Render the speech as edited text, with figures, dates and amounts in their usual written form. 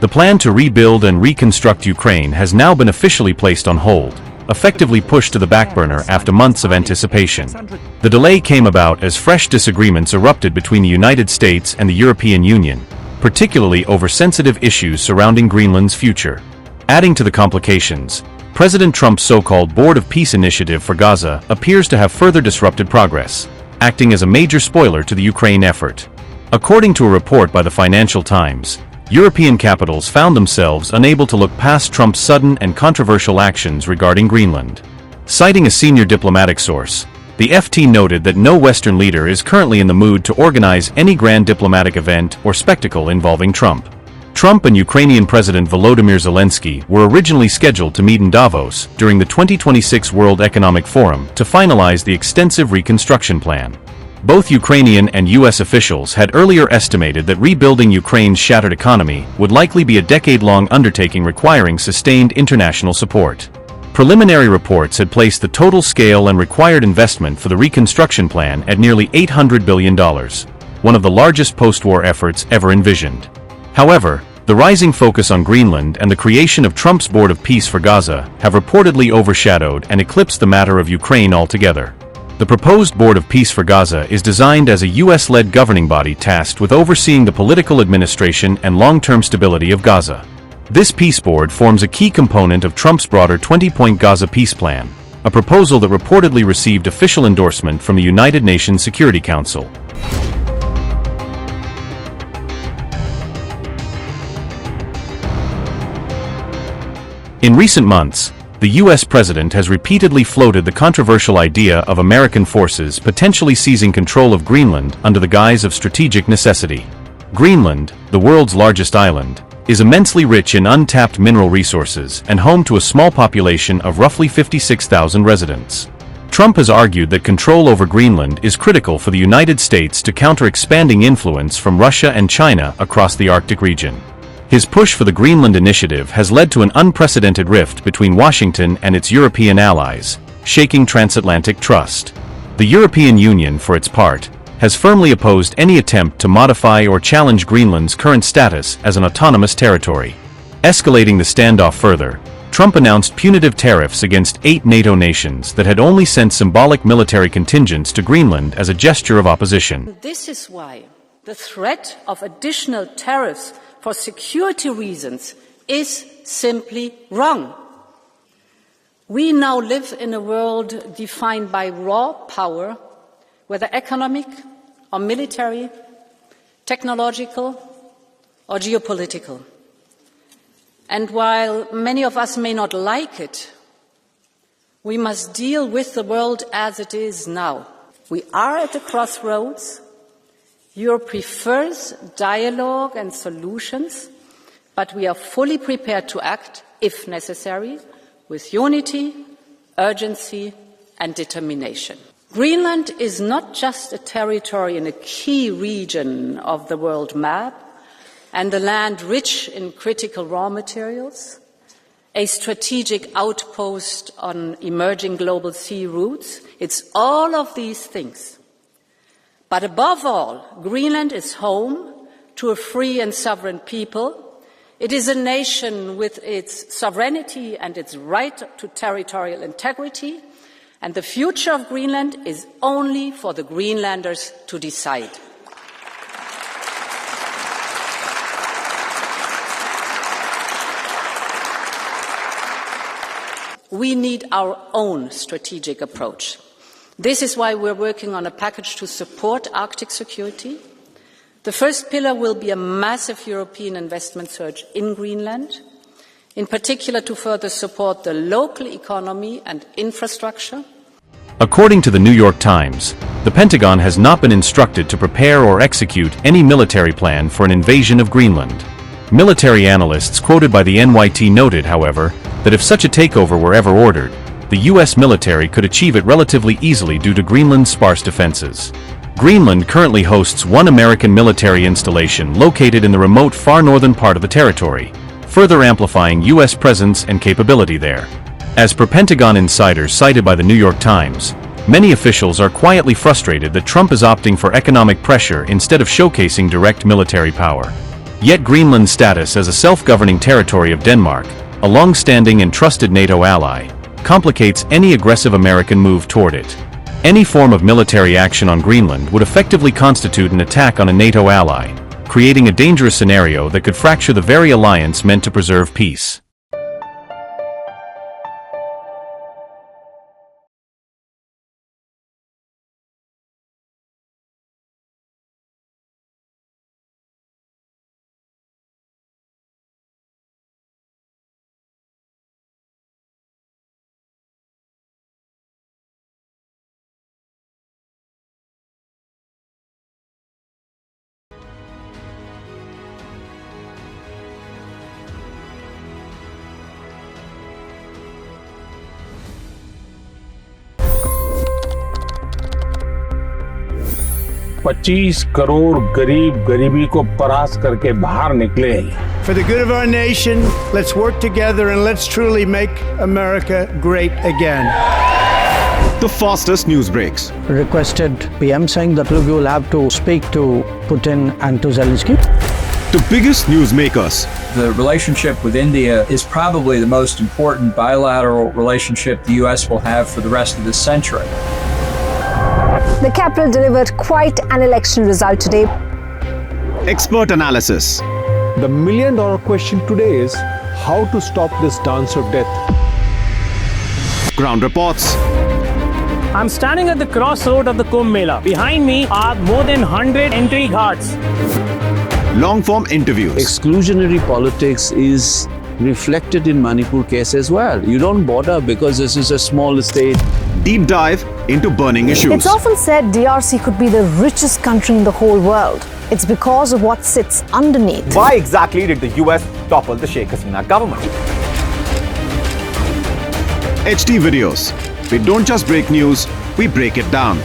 The plan to rebuild and reconstruct Ukraine has now been officially placed on hold, effectively pushed to the back burner after months of anticipation. The delay came about as fresh disagreements erupted between the United States and the European Union, particularly over sensitive issues surrounding Greenland's future. Adding to the complications, President Trump's so-called Board of Peace initiative for Gaza appears to have further disrupted progress, acting as a major spoiler to the Ukraine effort. According to a report by the Financial Times, European capitals found themselves unable to look past Trump's sudden and controversial actions regarding Greenland. Citing a senior diplomatic source, the FT noted that no Western leader is currently in the mood to organize any grand diplomatic event or spectacle involving Trump. Trump and Ukrainian President Volodymyr Zelensky were originally scheduled to meet in Davos during the 2026 World Economic Forum to finalize the extensive reconstruction plan. Both Ukrainian and U.S. officials had earlier estimated that rebuilding Ukraine's shattered economy would likely be a decade-long undertaking requiring sustained international support. Preliminary reports had placed the total scale and required investment for the reconstruction plan at nearly $800 billion, one of the largest post-war efforts ever envisioned. However, the rising focus on Greenland and the creation of Trump's Board of Peace for Gaza have reportedly overshadowed and eclipsed the matter of Ukraine altogether. The proposed Board of Peace for Gaza is designed as a U.S.-led governing body tasked with overseeing the political administration and long-term stability of Gaza. This peace board forms a key component of Trump's broader 20-point Gaza peace plan, a proposal that reportedly received official endorsement from the United Nations Security Council. In recent months, the U.S. president has repeatedly floated the controversial idea of American forces potentially seizing control of Greenland under the guise of strategic necessity. Greenland, the world's largest island, is immensely rich in untapped mineral resources and home to a small population of roughly 56,000 residents. Trump has argued that control over Greenland is critical for the United States to counter expanding influence from Russia and China across the Arctic region. His push for the Greenland Initiative has led to an unprecedented rift between Washington and its European allies, shaking transatlantic trust. The European Union, for its part, has firmly opposed any attempt to modify or challenge Greenland's current status as an autonomous territory. Escalating the standoff further, Trump announced punitive tariffs against 8 NATO nations that had only sent symbolic military contingents to Greenland as a gesture of opposition. This is why the threat of additional tariffs for security reasons is simply wrong. We now live in a world defined by raw power, whether economic or military, technological or geopolitical. And while many of us may not like it, we must deal with the world as it is now. We are at a crossroads. Europe prefers dialogue and solutions, but we are fully prepared to act, if necessary, with unity, urgency and determination. Greenland is not just a territory in a key region of the world map and a land rich in critical raw materials, a strategic outpost on emerging global sea routes. It's all of these things. But above all, Greenland is home to a free and sovereign people. It is a nation with its sovereignty and its right to territorial integrity, and the future of Greenland is only for the Greenlanders to decide. We need our own strategic approach. This is why we're working on a package to support Arctic security. The first pillar will be a massive European investment surge in Greenland, in particular to further support the local economy and infrastructure. According to the New York Times, the Pentagon has not been instructed to prepare or execute any military plan for an invasion of Greenland. Military analysts quoted by the NYT noted, however, that if such a takeover were ever ordered, the U.S. military could achieve it relatively easily due to Greenland's sparse defenses. Greenland currently hosts one American military installation located in the remote far northern part of the territory, further amplifying U.S. presence and capability there. As per Pentagon insiders cited by the New York Times, many officials are quietly frustrated that Trump is opting for economic pressure instead of showcasing direct military power. Yet Greenland's status as a self-governing territory of Denmark, a long-standing and trusted NATO ally, complicates any aggressive American move toward it. Any form of military action on Greenland would effectively constitute an attack on a NATO ally, creating a dangerous scenario that could fracture the very alliance meant to preserve peace. $25 crore गरीब गरीबी को परास्त करके बाहर निकले। For the good of our nation, let's work together and let's truly make America great again. The fastest news breaks. Requested PM saying that look, you will have to speak to Putin and to Zelensky. The biggest news makers. The relationship with India is probably the most important bilateral relationship the US will have for the rest of this century. The capital delivered quite an election result today. Expert analysis. The million-dollar question today is how to stop this dance of death. Ground reports. I'm standing at the crossroad of the Kumbh Mela. Behind me are more than 100 entry ghats. Long-form interviews. Exclusionary politics is reflected in Manipur case as well. You don't bother because this is a small state. Deep dive into burning issues. It's often said DRC could be the richest country in the whole world. It's because of what sits underneath. Why exactly did the US topple the Sheikh Hasina government? HT videos. We don't just break news, we break it down.